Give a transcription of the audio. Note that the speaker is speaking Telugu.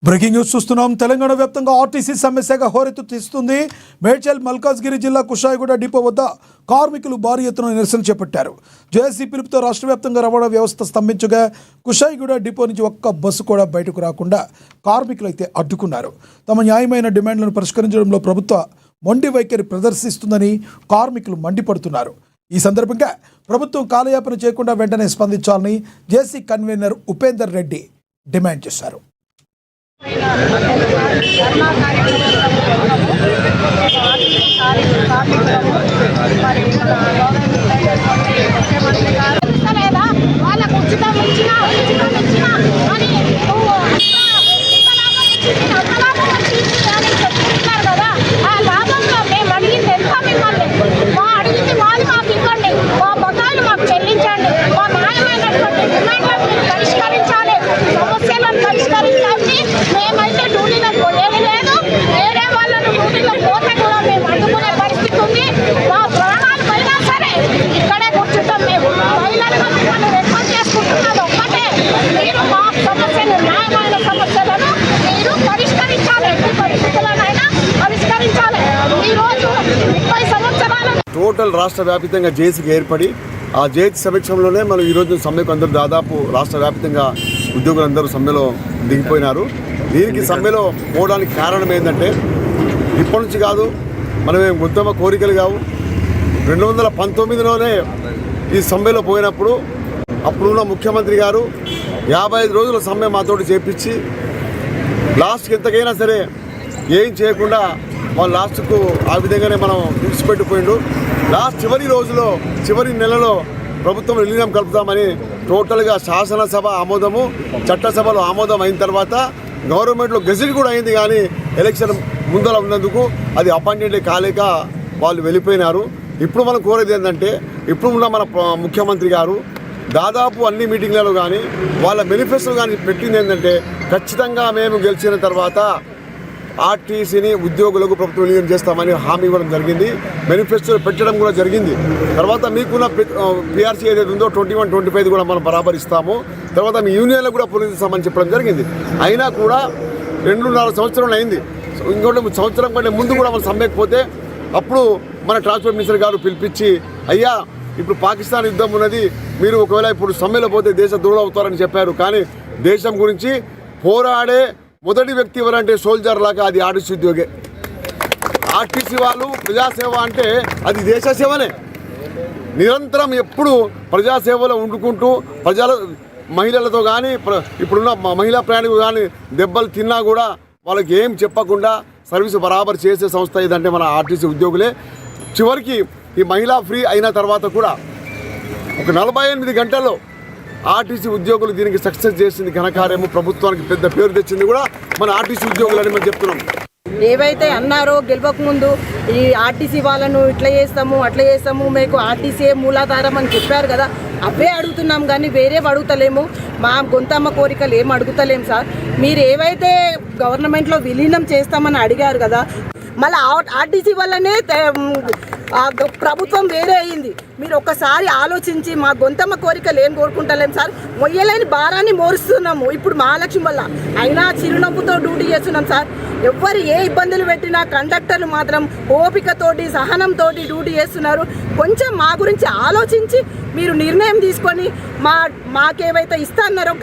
బ్రేకింగ్ న్యూస్ చూస్తున్నాం. తెలంగాణ వ్యాప్తంగా ఆర్టీసీ సమ్మె హోరెత్తిస్తుంది. మేడ్చల్ మల్కాజ్గిరి జిల్లా కుషాయిగూడ డిపో వద్ద కార్మికులు భారీ ఎత్తున నిరసన చేపట్టారు. జేఏసీ పిలుపుతో రాష్ట్ర వ్యాప్తంగా రవాణా వ్యవస్థ స్తంభించగా కుషాయిగూడ డిపో నుంచి ఒక్క బస్సు కూడా బయటకు రాకుండా కార్మికులు అయితే అడ్డుకున్నారు. తమ న్యాయమైన డిమాండ్లను పరిష్కరించడంలో ప్రభుత్వ మొండి వైఖరి ప్రదర్శిస్తుందని కార్మికులు మండిపడుతున్నారు. ఈ సందర్భంగా ప్రభుత్వం కాలయాపన చేయకుండా వెంటనే స్పందించాలని JAC convener Upender Reddy demand చేశారు. వాళ్ళకు ఉచితం ఇచ్చినా అని చెప్తున్నారు కదా. ఆ లాభంలో మేము అడిగింది ఎంత మిమ్మల్ని మా అడిగింది వాళ్ళు మాకు ఇవ్వండి, మా బకాయిలు మాకు చెల్లించండి, మా న్యాయమైనటువంటి డిమాండ్లను పరిష్కరించాలి, సమస్యలను పరిష్కరించాలి. మేమైతే డ్యూటీలకు పోయేది లేదు, వేరే వాళ్ళను డ్యూటీలో పోతే కూడా మేము అడ్డుకునే పరిస్థితి ఉంది. మా ప్రాణాలు పోయినా సరే ఇక్కడే కూర్చుంటాం. మేము మహిళలుగా మిమ్మల్ని రిక్వెస్ట్ చేసుకుంటున్నది ఒక్కటే, మీరు మా సమస్యలు న్యాయమైన సమస్యలను మీరు పరిష్కరించాలి, ఎట్టి పరిస్థితులనైనా పరిష్కరించాలి. ఈరోజు 30 సంవత్సరాల టోటల్ రాష్ట్ర వ్యాప్తంగా జేఏసీకి ఏర్పడి ఆ జేఏసీ సమక్షంలోనే మనం ఈరోజు సమ్మెకు అందరూ దాదాపు రాష్ట్ర వ్యాప్తంగా ఉద్యోగులందరూ సమ్మెలో దిగిపోయినారు. దీనికి సమ్మెలో పోవడానికి కారణం ఏంటంటే ఇప్పటి నుంచి కాదు, మనమే ఉద్యమ కోరికలు కావు. 2019లోనే ఈ సమ్మెలో పోయినప్పుడు అప్పుడున్న ముఖ్యమంత్రి గారు 55 రోజుల సమ్మె మాతోటి చేపించి లాస్ట్కి ఎంతకైనా సరే ఏం చేయకుండా వాళ్ళు లాస్ట్కు ఆ విధంగానే మనం విడిచిపెట్టిపోయిండు. లాస్ట్ చివరి నెలలో ప్రభుత్వం విలీనం కలుపుతామని టోటల్గా శాసనసభ ఆమోదము, చట్టసభలో ఆమోదం అయిన తర్వాత గవర్నమెంట్లో గెజిట్ కూడా అయింది. కానీ ఎలక్షన్ ముందర ఉన్నందుకు అది అపాయింటెడ్ కాలేక వాళ్ళు వెళ్ళిపోయినారు. ఇప్పుడు మనం కోరేది ఏంటంటే, ఇప్పుడు ఉన్న మన ముఖ్యమంత్రి గారు దాదాపు అన్ని మీటింగ్లలో కానీ వాళ్ళ మేనిఫెస్టో కానీ పెట్టింది ఏంటంటే, ఖచ్చితంగా మేము గెలిచిన తర్వాత ఆర్టీసీని ఉద్యోగులకు ప్రభుత్వం విలీనం చేస్తామని హామీ ఇవ్వడం జరిగింది. మేనిఫెస్టో పెట్టడం కూడా జరిగింది. తర్వాత మీకున్న పీఆర్సీ ఏదైతే ఉందో 21, 25 కూడా మనం బరాబర్ ఇస్తాము, తర్వాత మీ యూనియన్లకు కూడా పొందిస్తామని చెప్పడం జరిగింది. అయినా కూడా 2.5 సంవత్సరాలు అయింది. ఇంకోటి సంవత్సరం కంటే ముందు కూడా మనం సమ్మెకపోతే అప్పుడు మన ట్రాన్స్పోర్ట్ మినిస్టర్ గారు పిలిపించి, అయ్యా ఇప్పుడు పాకిస్తాన్ యుద్ధం ఉన్నది, మీరు ఒకవేళ ఇప్పుడు సమ్మెలో పోతే దేశ ద్రోహులు అవుతారని చెప్పారు. కానీ దేశం గురించి పోరాడే మొదటి వ్యక్తి ఎవరంటే సోల్జర్ లాగా అది ఆర్టీసీ ఉద్యోగే. ఆర్టీసీ వాళ్ళు ప్రజాసేవ అంటే అది దేశ సేవనే. నిరంతరం ఎప్పుడు ప్రజాసేవలో వండుకుంటూ మహిళలతో కానీ ఇప్పుడున్న మహిళా ప్రయాణికులు కానీ దెబ్బలు తిన్నా కూడా వాళ్ళకి ఏం చెప్పకుండా సర్వీసు బరాబర్ చేసే సంస్థ ఏదంటే మన ఆర్టీసీ ఉద్యోగులే. చివరికి ఈ మహిళా ఫ్రీ అయిన తర్వాత కూడా ఒక 48 గంటల్లో ఆర్టీసీ ఉద్యోగులు దీనికి సక్సెస్ చేసింది ఘనకార్యము. ప్రభుత్వానికి పెద్ద పేరు తెచ్చింది కూడా మన ఆర్టీసీ ఉద్యోగులు అని మనం చెప్తున్నాం. ఏవైతే అన్నారో గెలవక ముందు ఈ ఆర్టీసీ వాళ్ళను ఇట్లా చేస్తాము అట్లా చేస్తాము, మీకు ఆర్టీసీ మూలాధారం అని చెప్పారు కదా, అవే అడుగుతున్నాం కానీ వేరేవి అడుగుతలేము. మా గొంతమ్మ కోరికలు ఏం అడుగుతలేము సార్. మీరు ఏవైతే గవర్నమెంట్లో విలీనం చేస్తామని అడిగారు కదా, మళ్ళీ ఆర్టీసీ వల్లనే ప్రభుత్వం వేరే అయింది. మీరు ఒక్కసారి ఆలోచించి మా గొంతమ్మ కోరికలు ఏం కోరుకుంటలేం సార్. మొయ్యలేని భారాన్ని మోరుస్తున్నాము ఇప్పుడు మహాలక్ష్మి వల్ల, అయినా చిరునవ్వుతో డ్యూటీ చేస్తున్నాం సార్. ఎవ్వరు ఏ ఇబ్బందులు పెట్టినా కండక్టర్లు మాత్రం ఓపికతోటి సహనంతో డ్యూటీ చేస్తున్నారు. కొంచెం మా గురించి ఆలోచించి మీరు నిర్ణయం తీసుకొని మాకేవైతే ఇస్తా అన్నారో